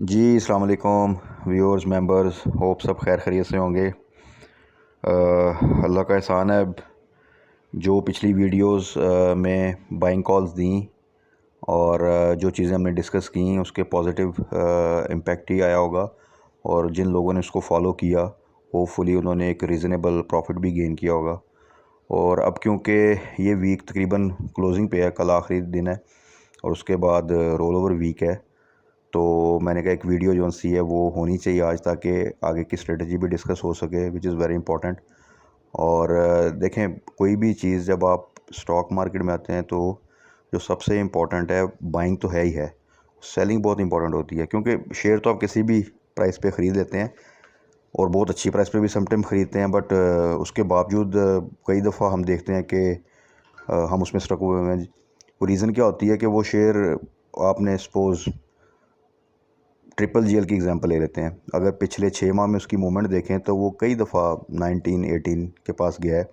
जी अस्सलाम वालेकुम viewers members, hope सब खैर खैरियत से होंगे। अल्लाह का एहसान है। जो पिछली वीडियोस में बाइंग कॉल्स दी और जो चीज़ें हमने डिस्कस की उसके पॉजिटिव इम्पेक्ट ही आया होगा, और जिन लोगों ने उसको फॉलो किया होपफुली उन्होंने एक रीज़नेबल प्रॉफिट भी गेन किया होगा। और अब क्योंकि ये वीक तकरीबन क्लोजिंग पे है, कल आखिरी दिन है और उसके बाद रोल ओवर वीक है, तो मैंने कहा एक वीडियो जो सी है वो होनी चाहिए आज, ताकि आगे की स्ट्रेटजी भी डिस्कस हो सके, विच इज़ वेरी इंपॉर्टेंट। और देखें, कोई भी चीज़ जब आप स्टॉक मार्केट में आते हैं तो जो सबसे इम्पॉर्टेंट है बाइंग तो है ही है, सेलिंग बहुत इंपॉर्टेंट होती है। क्योंकि शेयर तो आप किसी भी प्राइस पे ख़रीद लेते हैं और बहुत अच्छी प्राइस पे भी समटाइम ख़रीदते हैं, बट उसके बावजूद कई दफ़ा हम देखते हैं कि हम उसमें स्टक हुए हैं। वो रीज़न क्या होती है कि वो शेयर, आपने सपोज़ ट्रिपल जीएल की एग्जांपल ले लेते हैं, अगर पिछले 6 माह में उसकी मूवमेंट देखें तो वो कई दफ़ा 19-18 के पास गया है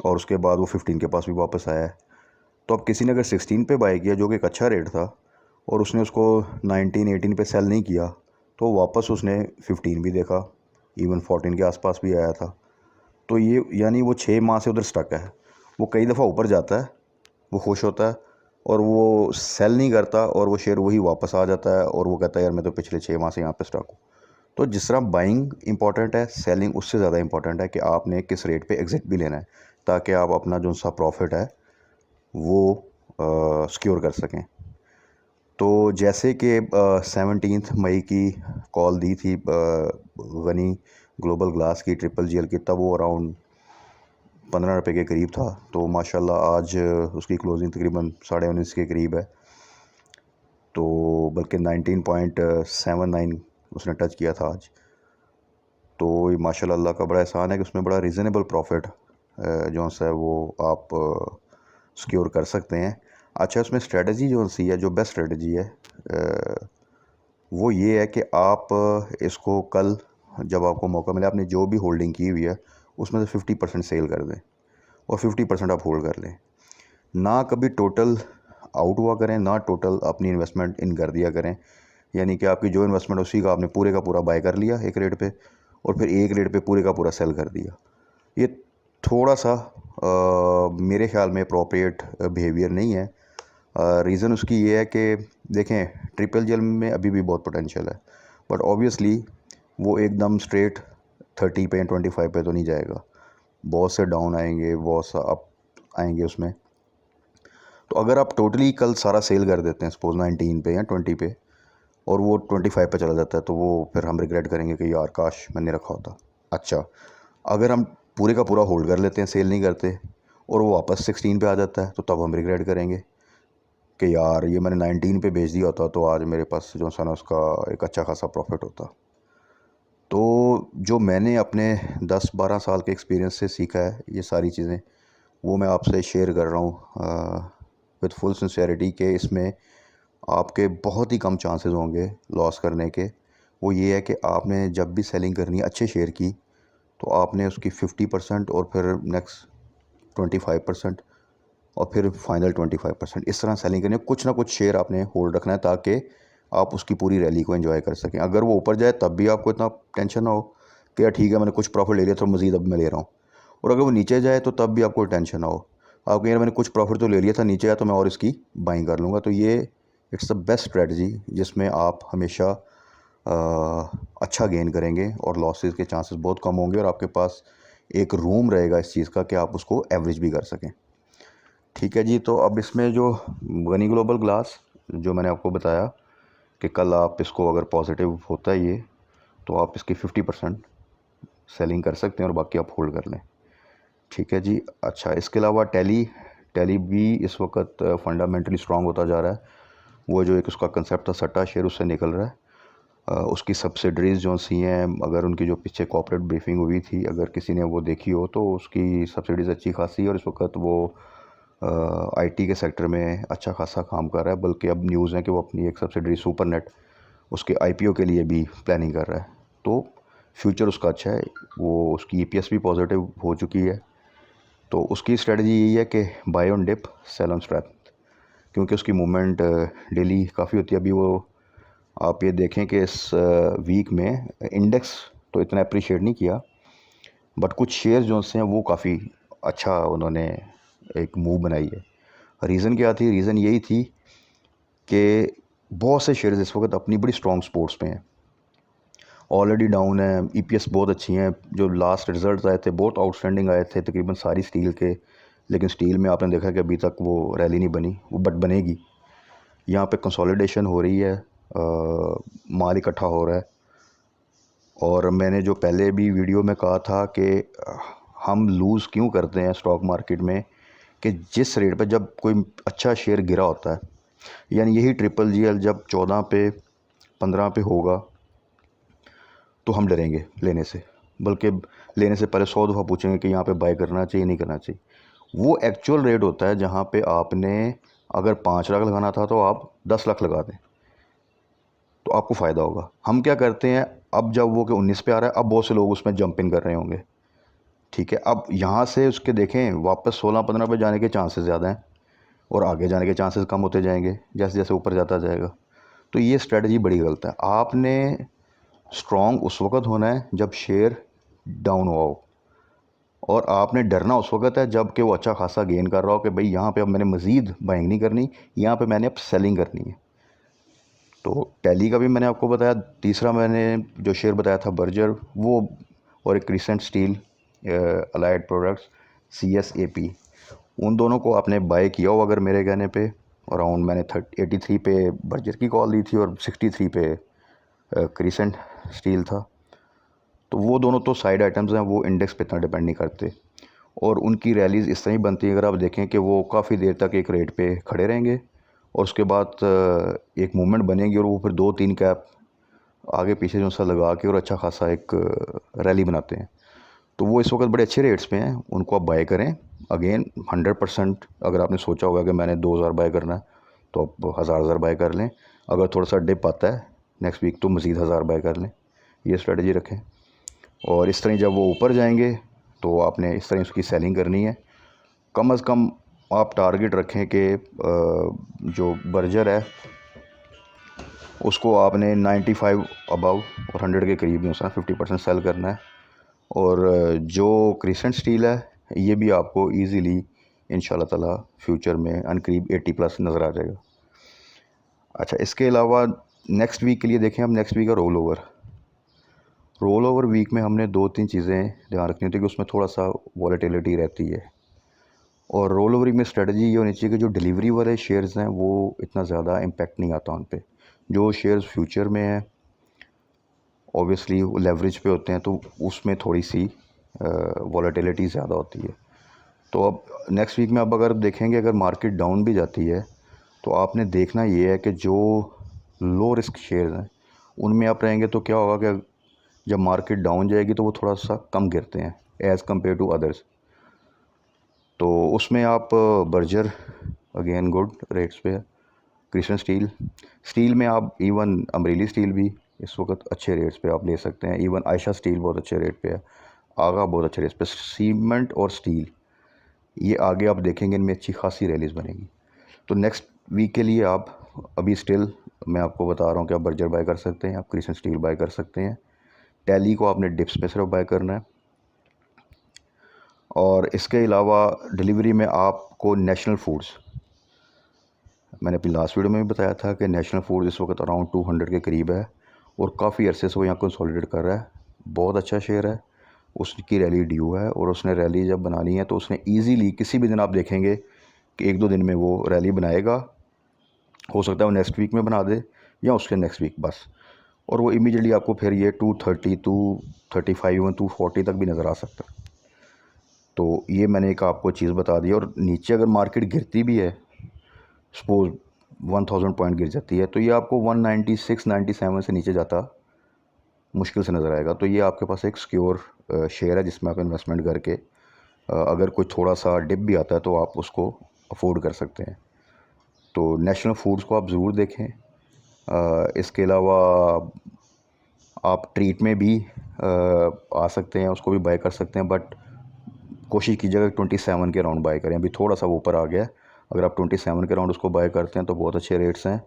और उसके बाद वो 15 के पास भी वापस आया है। तो अब किसी ने अगर 16 पे बाई किया जो कि एक अच्छा रेट था और उसने उसको 19-18 पे सेल नहीं किया, तो वापस उसने 15 भी देखा, इवन 14 के आसपास भी आया था। तो ये यानी वो 6 माह से उधर स्टक है। वो कई दफ़ा ऊपर जाता है, वो खुश होता है और वो सेल नहीं करता और वो शेयर वही वापस आ जाता है और वो कहता है यार मैं तो पिछले 6 माह से यहाँ पे स्टॉक हूँ। तो जिस तरह बाइंग इंपॉर्टेंट है, सेलिंग उससे ज़्यादा इंपॉर्टेंट है कि आपने किस रेट पे एग्ज़िट भी लेना है, ताकि आप अपना जो सा प्रॉफिट है वो सिक्योर कर सकें। तो जैसे कि 17 मई की कॉल दी थी गनी ग्लोबल ग्लास की ट्रिपल जीएल की, तब वो अराउंड 15 रुपये के करीब था। तो माशाल्लाह आज उसकी क्लोजिंग तकरीबन 19.5 के करीब है, तो बल्कि 19.79 उसने टच किया था आज। तो ये माशाल्लाह अल्लाह का बड़ा एहसान है कि उसमें बड़ा रीज़नेबल प्रॉफिट जो सा है वो आप सिक्योर कर सकते हैं। अच्छा, उसमें स्ट्रेटजी जो सी है, जो बेस्ट स्ट्रेटजी है वो ये है कि आप इसको कल जब आपको मौका मिले, आपने जो भी होल्डिंग की हुई है उसमें से 50% सेल कर दें और 50% आप होल्ड कर लें। ना कभी टोटल आउट हुआ करें, ना टोटल अपनी इन्वेस्टमेंट इन कर दिया करें। यानी कि आपकी जो इन्वेस्टमेंट उसी का आपने पूरे का पूरा बाय कर लिया एक रेट पे और फिर एक रेट पे पूरे का पूरा सेल कर दिया। ये थोड़ा सा मेरे ख्याल में अप्रोप्रिएट बिहेवियर नहीं है। रीज़न उसकी ये है कि देखें, ट्रिपल जेल में अभी भी बहुत पोटेंशियल है, बट ऑब्वियसली वो एकदम स्ट्रेट 30 पे 25 पे तो नहीं जाएगा। बहुत से डाउन आएंगे, बहुत सा अप आएंगे उसमें। तो अगर आप टोटली कल सारा सेल कर देते हैं सपोज 19 पे या 20 पे और वो 25 पे चला जाता है, तो वो फिर हम रिग्रेट करेंगे कि यार काश मैंने रखा होता। अच्छा, अगर हम पूरे का पूरा होल्ड कर लेते हैं, सेल नहीं करते और वो वापस 16 पे आ जाता है, तो तब हम रिग्रेट करेंगे कि यार ये मैंने 19 पे बेच दिया होता तो आज मेरे पास जो सा ना उसका एक अच्छा खासा प्रॉफिट होता। तो जो मैंने अपने 10-12 साल के एक्सपीरियंस से सीखा है ये सारी चीज़ें, वो मैं आपसे शेयर कर रहा हूँ विद फुल सिंसेरिटी के इसमें आपके बहुत ही कम चांसेस होंगे लॉस करने के। वो ये है कि आपने जब भी सेलिंग करनी है अच्छे शेयर की, तो आपने उसकी 50% और फिर नेक्स्ट 25% और फिर फाइनल 25% इस तरह सेलिंग करनी है। कुछ ना कुछ शेयर आपने होल्ड रखना है ताकि आप उसकी पूरी रैली को एंजॉय कर सकें। अगर वो ऊपर जाए तब भी आपको इतना टेंशन ना हो कि यार ठीक है मैंने कुछ प्रॉफिट ले लिया तो मज़ीद अब मैं ले रहा हूँ, और अगर वो नीचे जाए तो तब भी आपको टेंशन ना हो। आप कहें यार मैंने कुछ प्रॉफिट तो ले लिया था, नीचे आया तो मैं और इसकी बाइंग कर लूँगा। तो ये इट्स द बेस्ट स्ट्रेटजी जिसमें आप हमेशा अच्छा गेन करेंगे और लॉसेस के चांसेस बहुत कम होंगे और आपके पास एक रूम रहेगा इस चीज़ का कि आप उसको एवरेज भी कर सकें। ठीक है जी, तो अब इसमें जो गनी ग्लोबल ग्लास जो मैंने आपको बताया कि कल आप इसको अगर पॉजिटिव होता है ये, तो आप इसकी 50% सेलिंग कर सकते हैं और बाकी आप होल्ड कर लें। ठीक है जी। अच्छा, इसके अलावा टैली टैली भी इस वक्त फंडामेंटली स्ट्रॉन्ग होता जा रहा है। वो जो एक उसका कंसेप्ट था सट्टा शेयर, उससे निकल रहा है। उसकी सब्सिडरीज़ जो सी हैं, अगर उनकी जो पीछे कॉर्पोरेट ब्रीफिंग हुई थी, अगर किसी ने वो देखी हो तो उसकी सब्सिडीज़ अच्छी खासी है और इस वक्त वो आईटी के सेक्टर में अच्छा खासा काम कर रहा है। बल्कि अब न्यूज़ है कि वो अपनी एक सब्सिडरी सुपरनेट उसके आईपीओ के लिए भी प्लानिंग कर रहा है। तो फ्यूचर उसका अच्छा है, वो उसकी ईपीएस भी पॉजिटिव हो चुकी है। तो उसकी स्ट्रेटजी यही है कि buy on dip sell on strength, क्योंकि उसकी मूवमेंट डेली काफ़ी होती है। अभी वो आप ये देखें कि इस वीक में इंडेक्स तो इतना अप्रिशिएट नहीं किया, बट कुछ शेयर जो हैं वो काफ़ी अच्छा उन्होंने एक मूव बनाई है। रीज़न क्या थी? रीज़न यही थी कि बहुत से शेयर्स इस वक्त अपनी बड़ी स्ट्रॉन्ग स्पोर्ट्स में हैं, ऑलरेडी डाउन है, ईपीएस बहुत अच्छी हैं। जो लास्ट रिजल्ट्स आए थे बहुत आउटस्टैंडिंग आए थे, तकरीबन सारी स्टील के, लेकिन स्टील में आपने देखा कि अभी तक वो रैली नहीं बनी, वो बट बनेगी। यहाँ पे कंसोलिडेशन हो रही है, माल इकट्ठा हो रहा है। और मैंने जो पहले भी वीडियो में कहा था कि हम लूज़ क्यों करते हैं स्टॉक मार्केट में, कि जिस रेट पे जब कोई अच्छा शेयर गिरा होता है, यानी यही ट्रिपल जीएल जब 14 पे 15 पे होगा तो हम डरेंगे लेने से, बल्कि लेने से पहले 100 दफ़ा पूछेंगे कि यहाँ पे बाय करना चाहिए नहीं करना चाहिए। वो एक्चुअल रेट होता है जहाँ पे आपने अगर 5 लाख लगाना था तो आप 10 लाख लगा दें तो आपको फ़ायदा होगा। हम क्या करते हैं, अब जब वो कि 19 पे आ रहा है, अब बहुत से लोग उसमें जंप इन कर रहे होंगे, ठीक है। अब यहाँ से उसके देखें वापस 16-15 पे जाने के चांसेस ज़्यादा हैं और आगे जाने के चांसेस कम होते जाएंगे जैसे जैसे ऊपर जाता जाएगा। तो ये स्ट्रेटजी बड़ी गलत है। आपने स्ट्रॉन्ग उस वक्त होना है जब शेयर डाउन हुआ हो, और आपने डरना उस वक्त है जब कि वो अच्छा खासा गेन कर रहा हो कि भाई यहाँ पे अब मैंने मज़ीद बाइंग नहीं करनी, यहाँ पे मैंने अब सेलिंग करनी है। तो टैली का भी मैंने आपको बताया। तीसरा मैंने जो शेयर बताया था बर्जर, वो, और एक recent steel allied products CSAP, उन दोनों को आपने बाय किया हो अगर मेरे कहने पे। अराउंड मैंने 83 पे बर्जर की कॉल दी थी और 63 पे क्रिसेंट स्टील था। तो वो दोनों तो साइड आइटम्स हैं, वो इंडेक्स पे इतना डिपेंड नहीं करते, और उनकी रैलीज़ इस तरह ही बनती है। अगर आप देखें कि वो काफ़ी देर तक एक रेट पे खड़े रहेंगे और उसके बाद एक मूवमेंट बनेगी और वो फिर 2-3 कैप आगे पीछे जो सा लगा के और अच्छा खासा एक रैली बनाते हैं। तो वो इस वक्त बड़े अच्छे रेट्स पे हैं, उनको आप बाय करें। अगेन 100% अगर आपने सोचा होगा कि मैंने 2000 बाय करना है तो आप 1000 बाय कर लें। अगर थोड़ा सा डिप आता है नेक्स्ट वीक तो मज़ीद 1000 बाय कर लें, ये स्ट्रेटजी रखें। और इस तरह जब वो ऊपर जाएंगे तो आपने इस तरह उसकी सेलिंग करनी है। कम से कम आप टारगेट रखें कि जो बर्जर है उसको आपने 95 अबव और 100 के करीब में उसका 50% सेल करना है। और जो क्रिसेंट स्टील है ये भी आपको इजीली इंशाल्लाह ताला फ्यूचर में करीब 80+ नज़र आ जाएगा। अच्छा, इसके अलावा नेक्स्ट वीक के लिए देखें हम, नेक्स्ट वीक का रोल ओवर वीक में हमने 2-3 चीज़ें ध्यान रखनी होती है कि उसमें थोड़ा सा वॉलेटिलिटी रहती है। और रोल ओवर वीक में स्ट्रेटजी ये होनी चाहिए कि जो डिलीवरी वाले शेयर्स हैं वो इतना ज़्यादा इम्पेक्ट नहीं आता उन पे। जो शेयर्स फ्यूचर में हैं ऑब्वियसली वो लेवरेज पे होते हैं तो उसमें थोड़ी सी वॉलेटिलिटी ज़्यादा होती है। तो अब नेक्स्ट वीक में अब अगर देखेंगे, अगर मार्केट डाउन भी जाती है तो आपने देखना ये है कि जो लो रिस्क शेयर्स हैं उनमें आप रहेंगे तो क्या होगा कि जब मार्केट डाउन जाएगी तो वो थोड़ा सा कम गिरते हैं एज़ कम्पेयर टू अदर्स। तो उसमें आप बर्जर अगेन गुड रेट्स पे है, क्रिशन स्टील में आप इवन अमरीली स्टील भी इस वक्त अच्छे रेट्स पे आप ले सकते हैं। इवन आयशा स्टील बहुत अच्छे रेट पे है, आगा बहुत अच्छे रेट्स पे। सीमेंट और स्टील ये आगे आप देखेंगे इनमें अच्छी खासी रैलीज बनेगी। तो नेक्स्ट वीक के लिए आप अभी स्टिल मैं आपको बता रहा हूँ कि आप बर्जर बाय कर सकते हैं, आप क्रिशन स्टील बाय कर सकते हैं। टैली को आपने डिप्स पे सिर्फ बाय करना है। और इसके अलावा डिलीवरी में आपको नेशनल फूड्स, मैंने अपनी लास्ट वीडियो में भी बताया था कि नेशनल फूड्स इस वक्त अराउंड 200 के करीब है और काफ़ी अरसे से वो यहाँ कंसोलिडेट कर रहा है। बहुत अच्छा शेयर है, उसकी रैली ड्यू है और उसने रैली जब बनानी है तो उसने ईजीली किसी भी दिन आप देखेंगे कि 1-2 दिन में वो रैली बनाएगा। हो सकता है वो नेक्स्ट वीक में बना दे या उसके नेक्स्ट वीक बस, और वो इमीडिएटली आपको फिर ये 230 235 इवन 240 तक भी नज़र आ सकता है। तो ये मैंने एक आपको चीज़ बता दी। और नीचे अगर मार्केट गिरती भी है, सपोज 1000 पॉइंट गिर जाती है, तो ये आपको 196-97 से नीचे जाता मुश्किल से नज़र आएगा। तो ये आपके पास एक सिक्योर शेयर है जिसमें आप इन्वेस्टमेंट करके अगर कोई थोड़ा सा डिप भी आता है तो आप उसको अफोर्ड कर सकते हैं। तो नेशनल फूड्स को आप ज़रूर देखें। इसके अलावा आप ट्रीट में भी आ सकते हैं, उसको भी बाय कर सकते हैं, बट कोशिश कीजिएगा 27 के अराउंड बाय करें। अभी थोड़ा सा वो ऊपर आ गया है, अगर आप 27 के अराउंड उसको बाय करते हैं तो बहुत अच्छे रेट्स हैं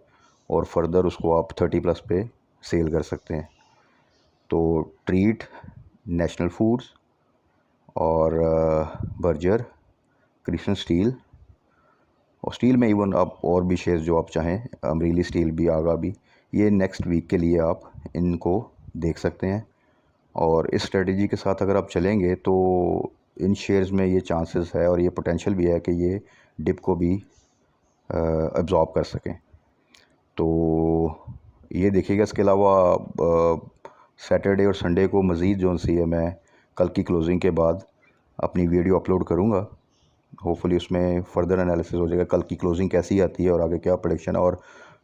और फर्दर उसको आप 30+ पे सेल कर सकते हैं। तो ट्रीट, नेशनल फूड्स और बर्जर, क्रिस्टन स्टील, और स्टील में इवन आप और भी शेयर्स जो आप चाहें, अमरीली स्टील भी आगा भी, ये नेक्स्ट वीक के लिए आप इनको देख सकते हैं। और इस स्ट्रेटजी के साथ अगर आप चलेंगे तो इन शेयर्स में ये चांसेस है और ये पोटेंशियल भी है कि ये डिप को भी एब्जॉर्ब कर सकें। तो ये देखिएगा। इसके अलावा सैटरडे और संडे को मज़ीद जो सी है मैं कल की क्लोजिंग के बाद अपनी वीडियो अपलोड करूँगा। होपफुली उसमें फ़र्दर एनालिसिस हो जाएगा कल की क्लोजिंग कैसी आती है और आगे क्या प्रेडिक्शन है। और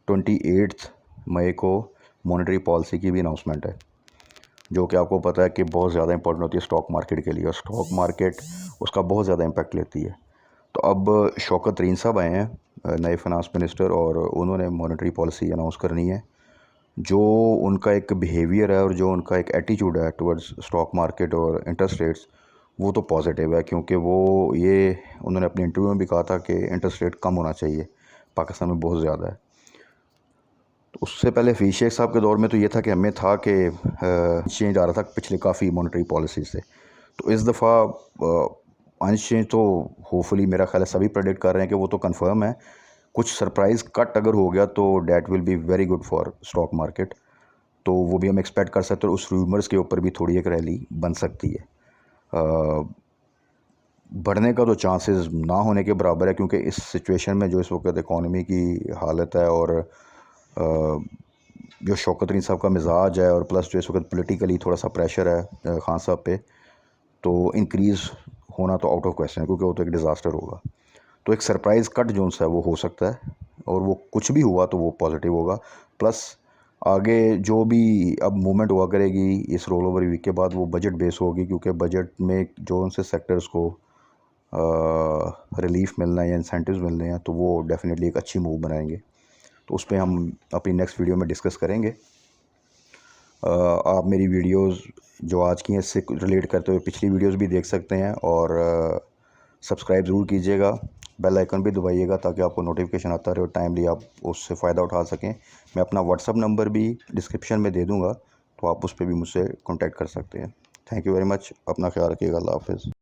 28 मई को मॉनेटरी पॉलिसी की भी अनाउंसमेंट है, जो कि आपको पता है कि बहुत ज़्यादा इंपॉर्टेंट होती है स्टॉक मार्केट के लिए, और स्टॉक मार्केट उसका बहुत ज़्यादा इम्पैक्ट लेती है। तो अब शौकत तरीन साहब आए हैं, नए फाइनेंस मिनिस्टर, और उन्होंने मॉनेटरी पॉलिसी अनाउंस करनी है। जो उनका एक बिहेवियर है और जो उनका एक एटीट्यूड है टुवर्ड्स स्टॉक मार्केट और इंटरेस्ट रेट्स, वो तो पॉजिटिव है, क्योंकि वो ये उन्होंने अपने इंटरव्यू में भी कहा था कि इंटरेस्ट रेट कम होना चाहिए, पाकिस्तान में बहुत ज़्यादा है। तो उससे पहले हफीज़ शेख साहब के दौर में तो ये था कि हमें था कि चेंज आ रहा था पिछले काफ़ी मॉनेटरी पॉलिसी से। तो इस दफ़ा अनचेंज तो होपफुली मेरा ख्याल है सभी प्रेडिक्ट कर रहे हैं कि वो तो कंफर्म है। कुछ सरप्राइज़ कट अगर हो गया तो that will be very good for stock market, तो वो भी हम एक्सपेक्ट कर सकते हैं। उस रूमर्स के ऊपर भी थोड़ी एक रैली बन सकती है। बढ़ने का तो चांसेस ना होने के बराबर है, क्योंकि इस सिचुएशन में जो इस वक्त इकॉनमी की हालत है और जो शौकत तरीन साहब का मिजाज है, और प्लस जो इस वक्त पॉलिटिकली थोड़ा सा प्रेशर है खान साहब पे, तो इंक्रीज़ होना तो आउट ऑफ क्वेश्चन है, क्योंकि वो तो एक डिज़ास्टर होगा। तो एक सरप्राइज़ कट जो है वो हो सकता है, और वो कुछ भी हुआ तो वो पॉजिटिव होगा। प्लस आगे जो भी अब मूवमेंट हुआ करेगी इस रोल ओवर वीक के बाद, वो बजट बेस होगी, क्योंकि बजट में जो उनसे सेक्टर्स को रिलीफ मिलना है या इंसेंटिव्स मिलने हैं, तो वो डेफिनेटली एक अच्छी मूव बनाएंगे। तो उस पर हम अपनी नेक्स्ट वीडियो में डिस्कस करेंगे। आप मेरी वीडियोस जो आज की हैं इससे रिलेट करते हुए पिछली वीडियोस भी देख सकते हैं, और सब्सक्राइब ज़रूर कीजिएगा, बेल आइकन भी दबाइएगा ताकि आपको नोटिफिकेशन आता रहे और टाइमली आप उससे फ़ायदा उठा सकें। मैं अपना व्हाट्सअप नंबर भी डिस्क्रिप्शन में दे दूँगा, तो आप उस पर भी मुझसे कॉन्टैक्ट कर सकते हैं। Thank you very much. अपना ख्याल रखिएगा। अल्लाह हाफ़िज़।